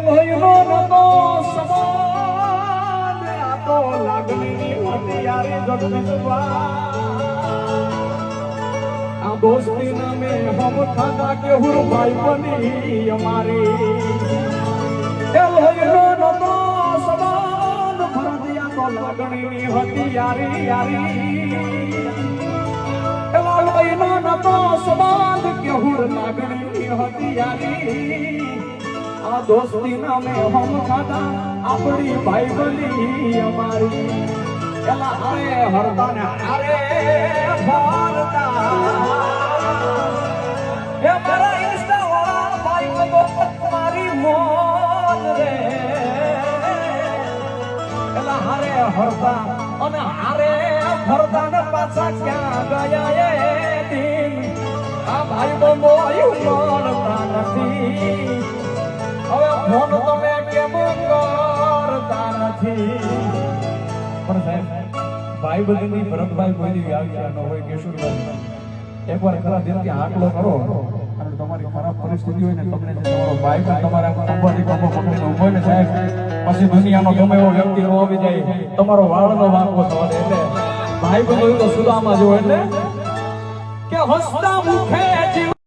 લોહીનો નતો સમાન આ તો લાગણીની હથિયારી જગદીશવા આ દોસ્તી નામે હમ ખાધા કે હુર ભાઈ બની અમારી એ લોહીનો નતો સમાન ભરદિયા તો લાગણીની હથિયારી યારી એલા લોહીનો નતો સમાન કે હુર લાગણીની હથિયારી આ દોસ્તી નામે હમ ખાધા આપણી ભાઈ બની અમારી એલા હારે હરતા ને હારે ભારતા એ મારા ઇન્સ્ટા વાળા ભાઈ તો મારી મોજ રે એલા હારે હરતા અને હારે ફરતા ને પાછા ક્યાં ગયા એ દિન આ ભાઈ બંધો મળતા નથી હવે ફોન તમે કેમ કરતા નથી પણ સાહેબ ભાઈ બંધની ભરતભાઈ કોઈ આવી ન હોય કેશુરભાઈ એકવાર ખરા દિલથી આટલો કરો અને તમારી ખરાબ પરિસ્થિતિ હોય ને તમને તમારો ભાઈ પણ તમારા ખંભાથી ખંભો પકડીને ઉભો ને સાહેબ પછી દુનિયામાં ગમે એવો વ્યક્તિ નો આવી જાય તમારો વાળનો વાંકો થવા દે એટલે ભાઈ બંધો તો સુદામા જો એટલે કે હસતા મુખે